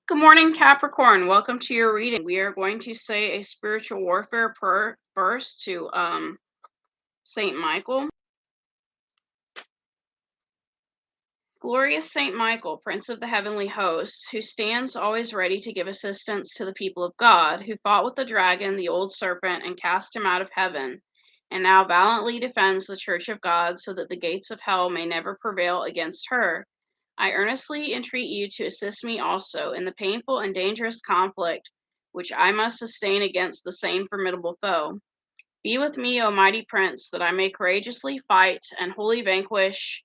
Good morning, Capricorn. Welcome to your reading. We are going to say a spiritual warfare prayer first to Saint Michael. Glorious Saint Michael, Prince of the heavenly hosts, who stands always ready to give assistance to the people of God, who fought with the dragon, the old serpent, and cast him out of heaven, and now valiantly defends the church of God so that the gates of hell may never prevail against her. I earnestly entreat you to assist me also in the painful and dangerous conflict which I must sustain against the same formidable foe. Be with me, O mighty prince, that I may courageously fight and wholly vanquish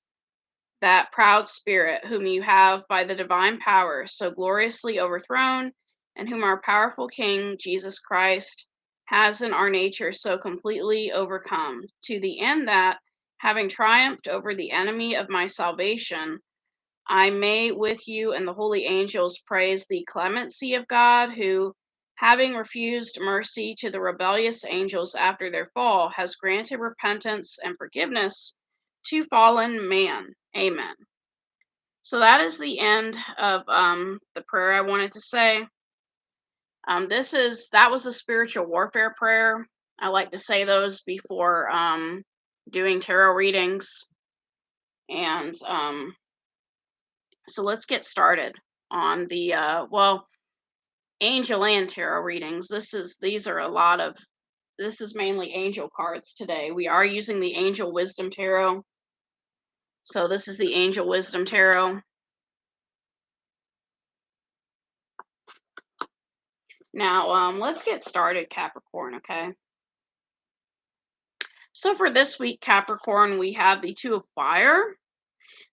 that proud spirit whom you have by the divine power so gloriously overthrown, and whom our powerful King, Jesus Christ, has in our nature so completely overcome, to the end that, having triumphed over the enemy of my salvation, I may with you and the holy angels praise the clemency of God, who, having refused mercy to the rebellious angels after their fall, has granted repentance and forgiveness to fallen man. Amen. So that is the end of the prayer I wanted to say. That was a spiritual warfare prayer. I like to say those before doing tarot readings, and so let's get started on the angel and tarot readings. This is mainly angel cards today. We are using the Angel Wisdom Tarot. So this is the Angel Wisdom Tarot. Now, let's get started, Capricorn, okay? So for this week, Capricorn, we have the Two of Fire.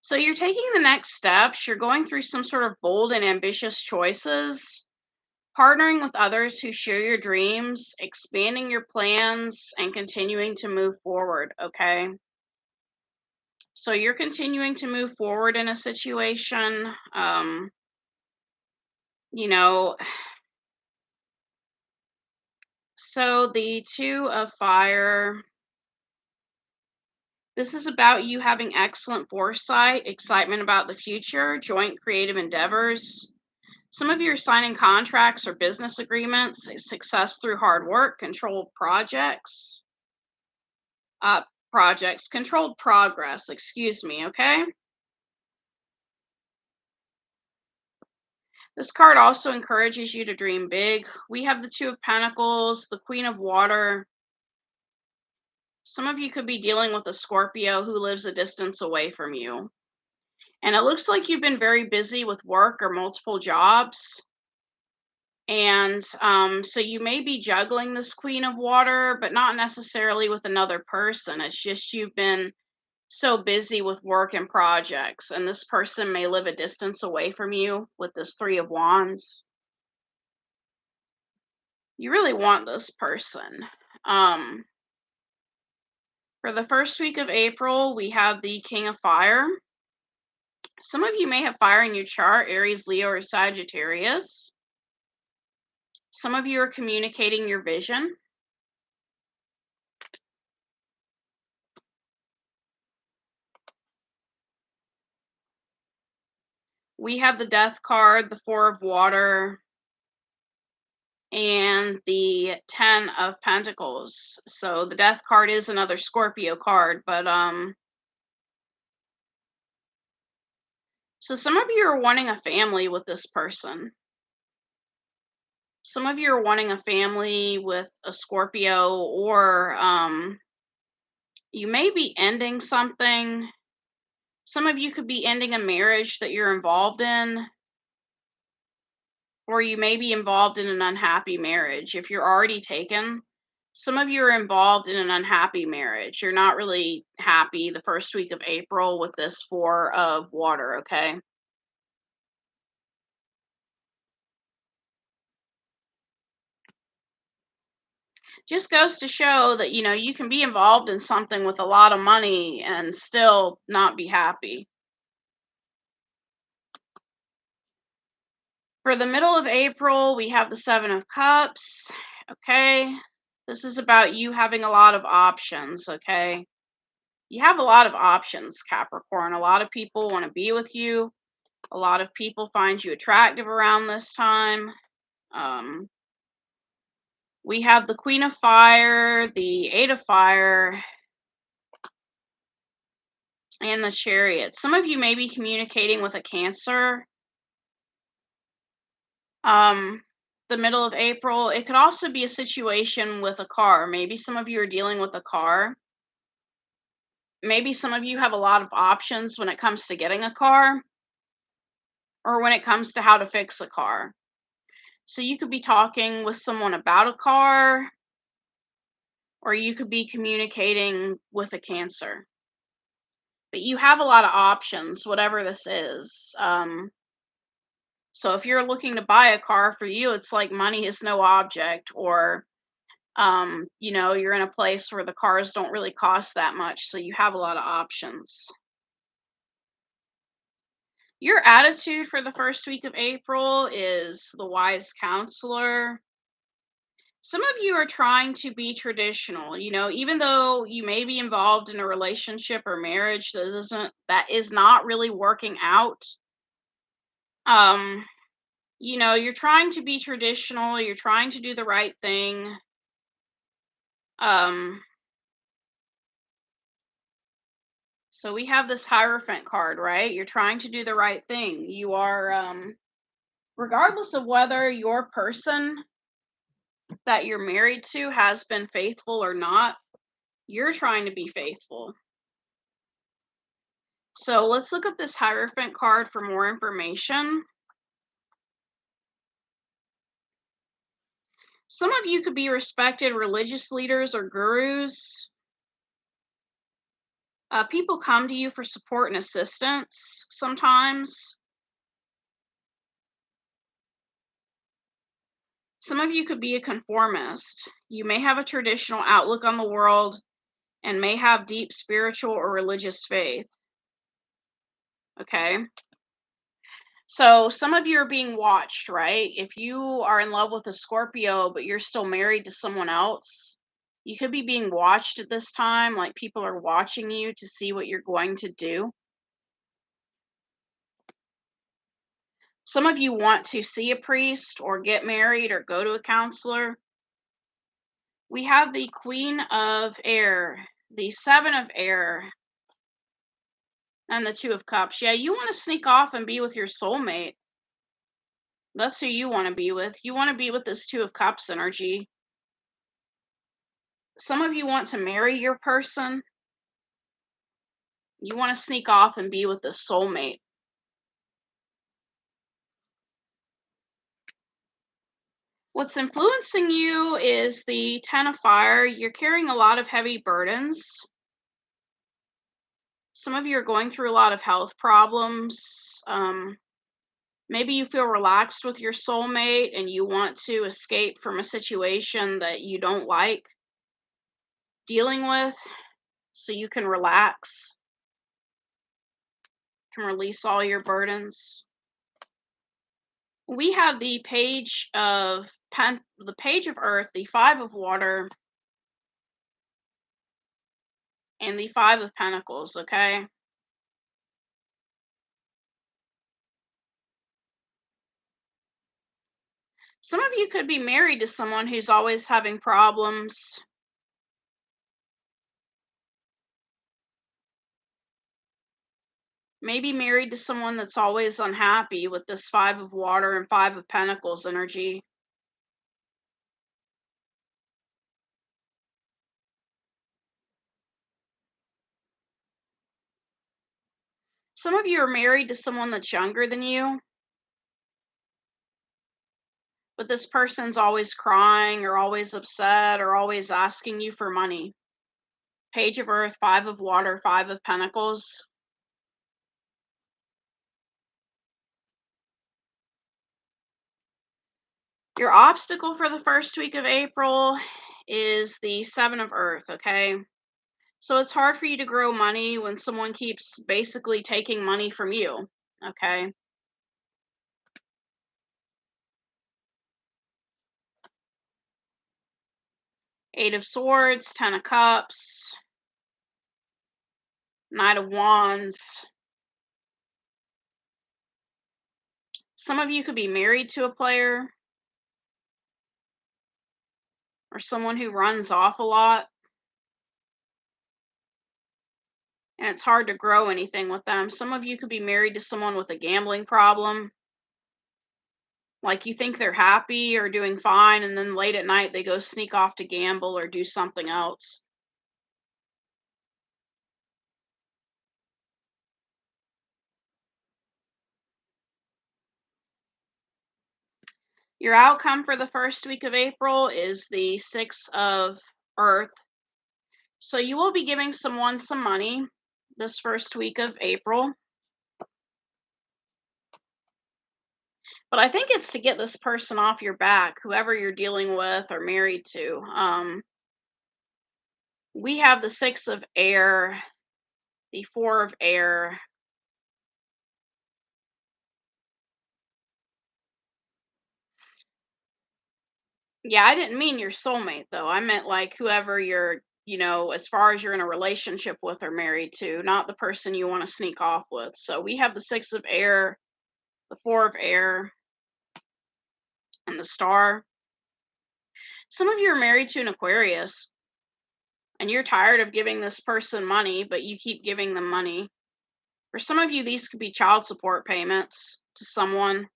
So you're taking the next steps. You're going through some sort of bold and ambitious choices, partnering with others who share your dreams, expanding your plans, and continuing to move forward, okay? So you're continuing to move forward in a situation. You know, so the Two of Fire, this is about you having excellent foresight, excitement about the future, joint creative endeavors. Some of you are signing contracts or business agreements, success through hard work, controlled projects, controlled progress, excuse me, okay? This card also encourages you to dream big. We have the Two of Pentacles, the Queen of Water. Some of you could be dealing with a Scorpio who lives a distance away from you. And it looks like you've been very busy with work or multiple jobs. And so you may be juggling this Queen of Water, but not necessarily with another person. It's just you've been so busy with work and projects. And this person may live a distance away from you with this Three of Wands. You really want this person. For the first week of April, we have the King of Fire. Some of you may have fire in your chart, Aries, Leo, or Sagittarius. Some of you are communicating your vision. We have the Death card, the Four of Water, and the Ten of Pentacles. So the Death card is another Scorpio card, but so some of you are wanting a family with this person. Some of you are wanting a family with a Scorpio, or you may be ending something. Some of you could be ending a marriage that you're involved in, or you may be involved in an unhappy marriage. If you're already taken, some of you are involved in an unhappy marriage. You're not really happy the first week of April with this Four of Water, okay? Just goes to show that, you can be involved in something with a lot of money and still not be happy. For the middle of April, we have the Seven of Cups, okay? This is about you having a lot of options, okay? You have a lot of options, Capricorn. A lot of people want to be with you. A lot of people find you attractive around this time. Um, we have the Queen of Fire, the Eight of Fire, and the Chariot. Some of you may be communicating with a Cancer. Um, the middle of April. It could also be a situation with a car. Maybe some of you are dealing with a car. Maybe some of you have a lot of options when it comes to getting a car or when it comes to how to fix a car. So you could be talking with someone about a car, or you could be communicating with a Cancer. But you have a lot of options, whatever this is. So if you're looking to buy a car, for you, it's like money is no object, or you're in a place where the cars don't really cost that much, so you have a lot of options. Your attitude for the first week of April is the wise counselor. Some of you are trying to be traditional, even though you may be involved in a relationship or marriage that is not really working out. Um, you're trying to be traditional, you're trying to do the right thing. Um, So we have this Hierophant card, right? You're trying to do the right thing. You are, regardless of whether your person that you're married to has been faithful or not, you're trying to be faithful. So let's look up this Hierophant card for more information. Some of you could be respected religious leaders or gurus. People come to you for support and assistance sometimes. Some of you could be a conformist. You may have a traditional outlook on the world and may have deep spiritual or religious faith. Okay. So some of you are being watched, right? If you are in love with a Scorpio, but you're still married to someone else, you could be being watched at this time. Like people are watching you to see what you're going to do. Some of you want to see a priest or get married or go to a counselor. We have the Queen of Air, the Seven of Air, and the Two of Cups. Yeah, you want to sneak off and be with your soulmate. That's who you want to be with. You want to be with this Two of Cups energy. Some of you want to marry your person. You want to sneak off and be with the soulmate. What's influencing you is the Ten of Fire. You're carrying a lot of heavy burdens. Some of you are going through a lot of health problems. Maybe you feel relaxed with your soulmate and you want to escape from a situation that you don't like dealing with so you can relax, can release all your burdens. We have the Page of Earth, the Five of Water, and the Five of Pentacles, okay? Some of you could be married to someone who's always having problems. Maybe married to someone that's always unhappy with this Five of Water and Five of Pentacles energy. Some of you are married to someone that's younger than you, but this person's always crying or always upset or always asking you for money. Page of Earth, Five of Water, Five of Pentacles. Your obstacle for the first week of April is the Seven of Earth, okay? So it's hard for you to grow money when someone keeps basically taking money from you, okay? Eight of Swords, Ten of Cups, Knight of Wands. Some of you could be married to a player or someone who runs off a lot, and it's hard to grow anything with them. Some of you could be married to someone with a gambling problem. Like you think they're happy or doing fine, and then late at night they go sneak off to gamble or do something else. Your outcome for the first week of April is the Six of Earth. So you will be giving someone some money this first week of April. But I think it's to get this person off your back, whoever you're dealing with or married to. We have the Six of Air, the Four of Air. Yeah, I didn't mean your soulmate though. I meant like whoever you're, as far as you're in a relationship with or married to, not the person you want to sneak off with. So we have the Six of Air, the Four of Air, and the Star. Some of you are married to an Aquarius and you're tired of giving this person money, but you keep giving them money. For some of you, these could be child support payments to someone.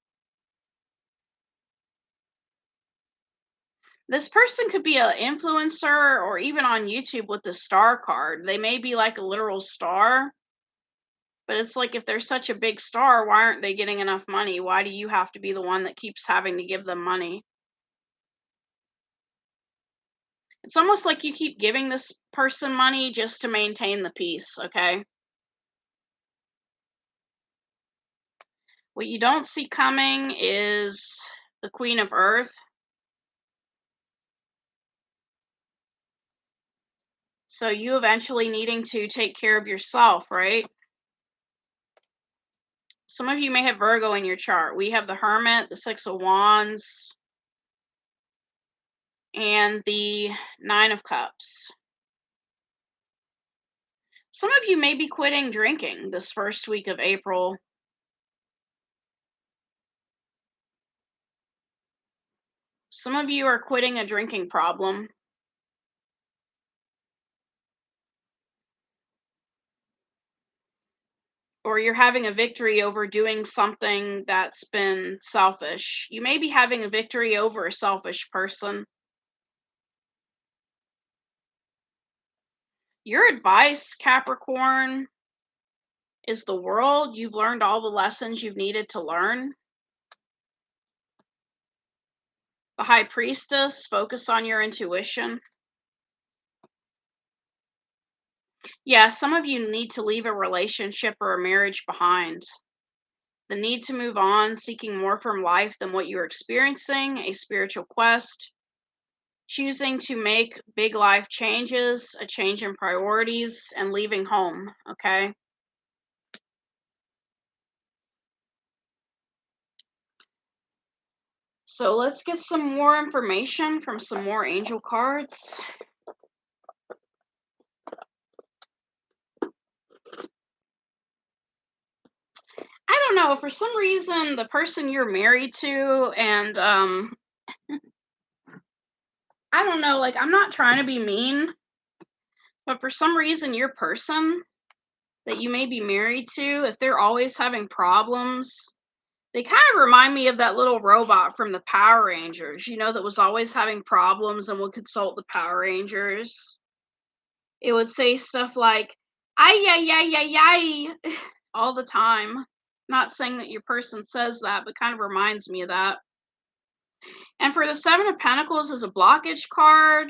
This person could be an influencer or even on YouTube with the star card. They may be like a literal star, but it's like if they're such a big star, why aren't they getting enough money? Why do you have to be the one that keeps having to give them money? It's almost like you keep giving this person money just to maintain the peace, okay? What you don't see coming is the Queen of Earth. So you eventually needing to take care of yourself, right? Some of you may have Virgo in your chart. We have the Hermit, the Six of Wands, and the Nine of Cups. Some of you may be quitting drinking this first week of April. Some of you are quitting a drinking problem. Or you're having a victory over doing something that's been selfish. You may be having a victory over a selfish person. Your advice, Capricorn, is the world. You've learned all the lessons you've needed to learn. The High Priestess, focus on your intuition. Yeah, some of you need to leave a relationship or a marriage behind. The need to move on, seeking more from life than what you're experiencing, a spiritual quest, choosing to make big life changes, a change in priorities, and leaving home, okay? So let's get some more information from some more angel cards. I don't know, for some reason, the person you're married to, and I don't know, like, I'm not trying to be mean, but for some reason, your person that you may be married to, if they're always having problems, they kind of remind me of that little robot from the Power Rangers, that was always having problems and would consult the Power Rangers. It would say stuff like, ay, ay, ay, ay, ay, all the time. Not saying that your person says that, but kind of reminds me of that. And for the Seven of Pentacles is a blockage card.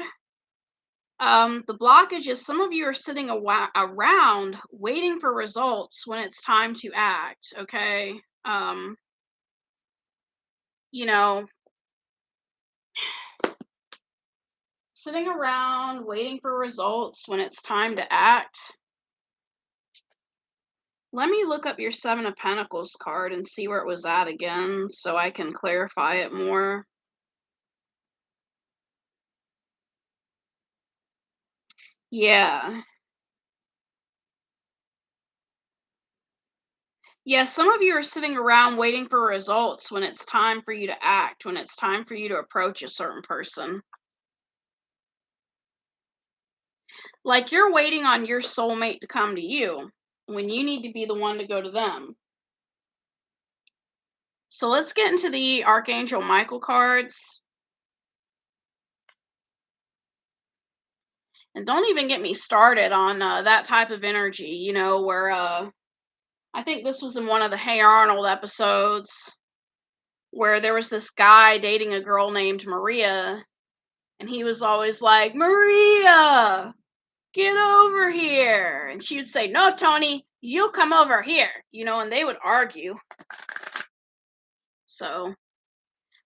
The blockage is some of you are sitting around waiting for results when it's time to act, okay? You know, sitting around waiting for results when it's time to act. Let me look up your Seven of Pentacles card and see where it was at again so I can clarify it more. Yeah. Yeah, some of you are sitting around waiting for results when it's time for you to act, when it's time for you to approach a certain person. Like you're waiting on your soulmate to come to you when you need to be the one to go to them. So let's get into the Archangel Michael cards. And don't even get me started on that type of energy, where I think this was in one of the Hey Arnold episodes where there was this guy dating a girl named Maria, and he was always like, Maria, get over here. And she would say, no, Tony, you come over here, and they would argue. So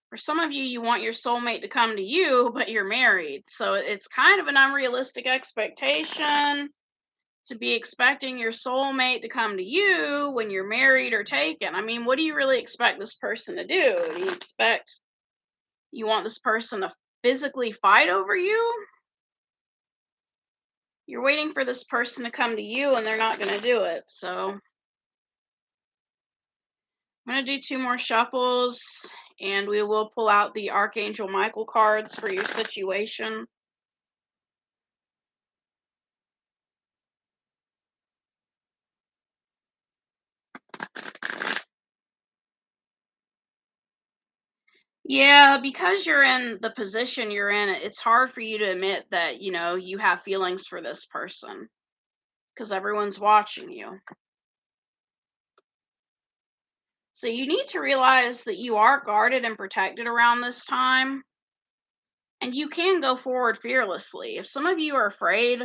for some of you, you want your soulmate to come to you, but you're married. So it's kind of an unrealistic expectation to be expecting your soulmate to come to you when you're married or taken. I mean, what do you really expect this person to do? Do you want this person to physically fight over you? You're waiting for this person to come to you and they're not going to do it. So I'm going to do two more shuffles and we will pull out the Archangel Michael cards for your situation. Yeah, because you're in the position you're in, it's hard for you to admit that, you have feelings for this person because everyone's watching you. So you need to realize that you are guarded and protected around this time, and you can go forward fearlessly. If some of you are afraid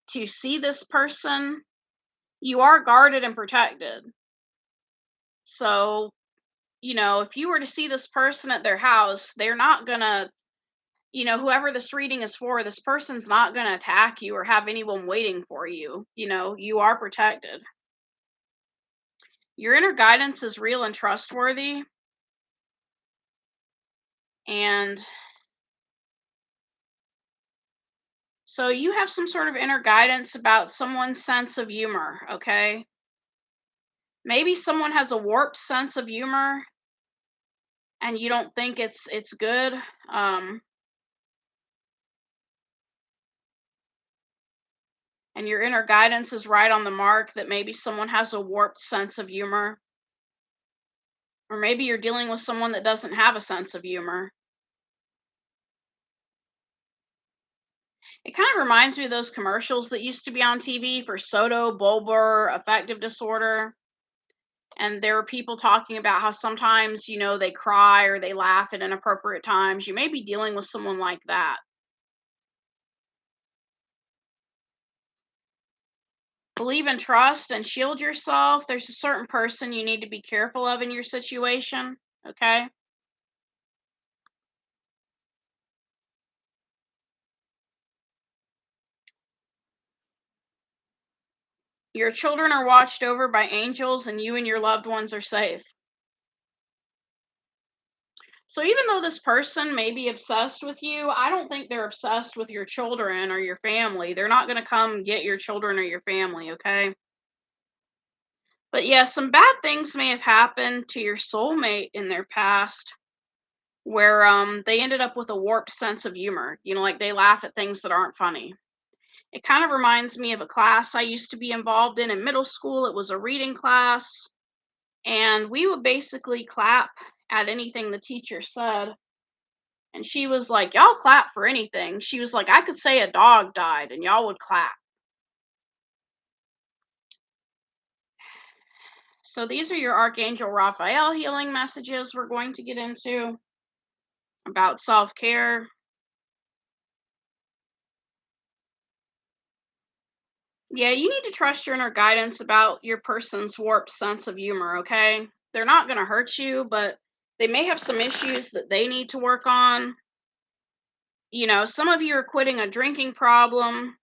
to see this person, you are guarded and protected. So, if you were to see this person at their house, they're not gonna, whoever this reading is for, this person's not gonna attack you or have anyone waiting for you. You are protected. Your inner guidance is real and trustworthy. And so you have some sort of inner guidance about someone's sense of humor, okay? Maybe someone has a warped sense of humor and you don't think it's good. Um and your inner guidance is right on the mark that maybe someone has a warped sense of humor, or maybe you're dealing with someone that doesn't have a sense of humor. It kind of reminds me of those commercials that used to be on TV for soto bulbar affective disorder. And there are people talking about how sometimes, they cry or they laugh at inappropriate times. You may be dealing with someone like that. Believe and trust and shield yourself. There's a certain person you need to be careful of in your situation, okay? Your children are watched over by angels and you and your loved ones are safe. So even though this person may be obsessed with you, I don't think they're obsessed with your children or your family. They're not going to come get your children or your family, okay? But yeah, some bad things may have happened to your soulmate in their past where they ended up with a warped sense of humor. Like they laugh at things that aren't funny. It kind of reminds me of a class I used to be involved in middle school. It was a reading class, and we would basically clap at anything the teacher said. And she was like, y'all clap for anything. She was like, I could say a dog died and y'all would clap. So these are your Archangel Raphael healing messages we're going to get into about self-care. Yeah, you need to trust your inner guidance about your person's warped sense of humor, okay? They're not going to hurt you, but they may have some issues that they need to work on. Some of you are quitting a drinking problem.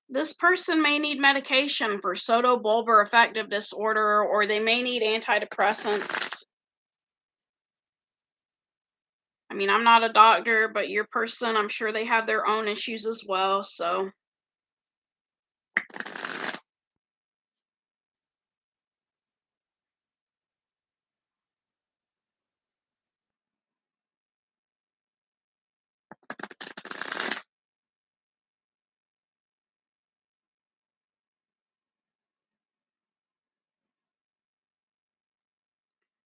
This person may need medication for sotobulbar affective disorder, or they may need antidepressants. I mean, I'm not a doctor, but your person, I'm sure they have their own issues as well. So,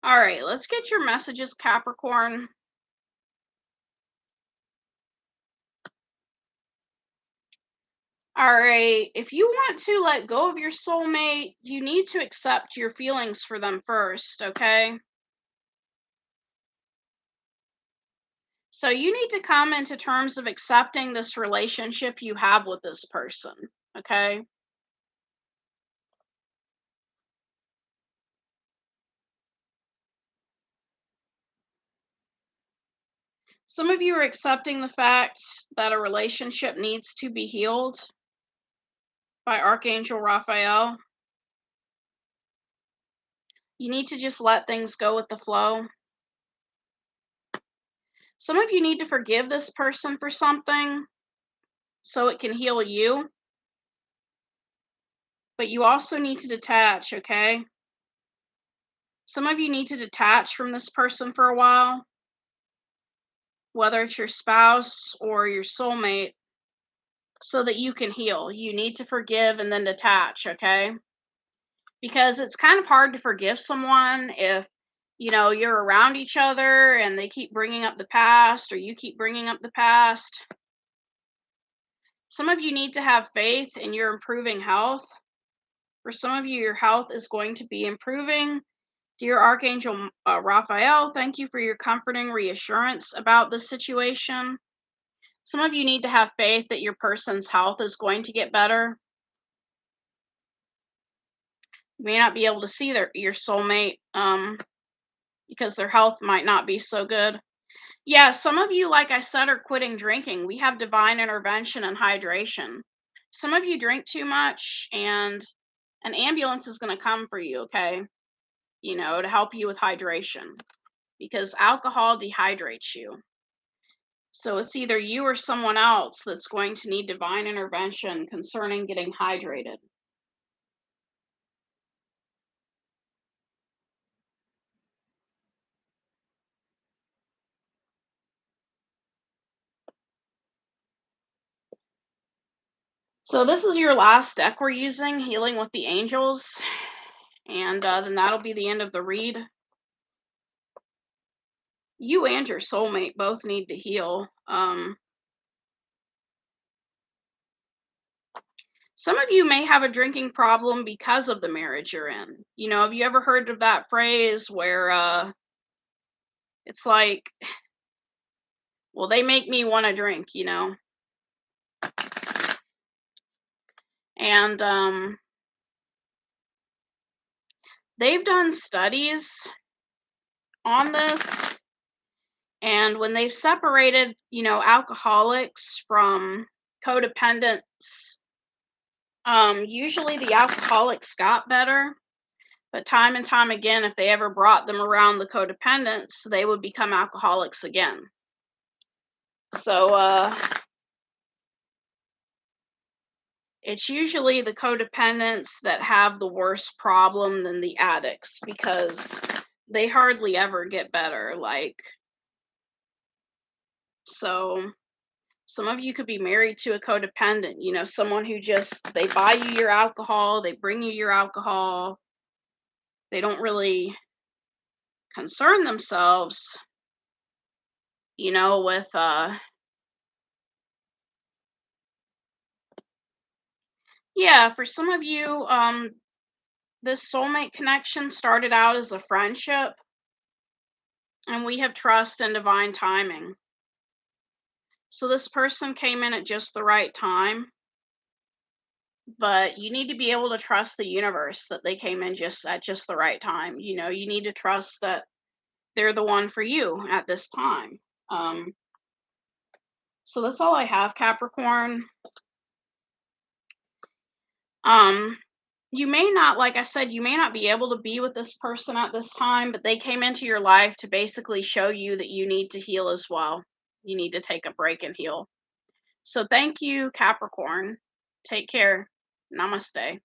All right, let's get your messages, Capricorn. All right, if you want to let go of your soulmate, you need to accept your feelings for them first, okay? So you need to come into terms of accepting this relationship you have with this person, okay? Some of you are accepting the fact that a relationship needs to be healed by Archangel Raphael. You need to just let things go with the flow. Some of you need to forgive this person for something so it can heal you, but you also need to detach, okay? Some of you need to detach from this person for a while, whether it's your spouse or your soulmate, so that you can heal. You need to forgive and then detach, okay? Because it's kind of hard to forgive someone if you're around each other and they keep bringing up the past or you keep bringing up the past. Some of you need to have faith in your improving health. For some of you, your health is going to be improving. Dear Archangel Raphael, thank you for your comforting reassurance about this situation. Some of you need to have faith that your person's health is going to get better. You may not be able to see your soulmate because their health might not be so good. Yeah, some of you, like I said, are quitting drinking. We have divine intervention and hydration. Some of you drink too much, and an ambulance is going to come for you, okay? To help you with hydration because alcohol dehydrates you. So it's either you or someone else that's going to need divine intervention concerning getting hydrated. So this is your last deck we're using, Healing with the Angels, and then that'll be the end of the read. You and your soulmate both need to heal. Some of you may have a drinking problem because of the marriage you're in. Have you ever heard of that phrase where it's like, well, they make me want to drink. And they've done studies on this, and when they've separated, alcoholics from codependents, usually the alcoholics got better, but time and time again, if they ever brought them around the codependents, they would become alcoholics again. So it's usually the codependents that have the worst problem than the addicts because they hardly ever get better. So some of you could be married to a codependent, someone who just, they buy you your alcohol, they bring you your alcohol. They don't really concern themselves, with yeah, for some of you, this soulmate connection started out as a friendship, and we have trust and divine timing. So this person came in at just the right time, but you need to be able to trust the universe that they came in just at just the right time. You need to trust that they're the one for you at this time. Um, so that's all I have, Capricorn. Um, you may not, like I said, you may not be able to be with this person at this time, but they came into your life to basically show you that you need to heal as well. You need to take a break and heal. So thank you, Capricorn. Take care. Namaste.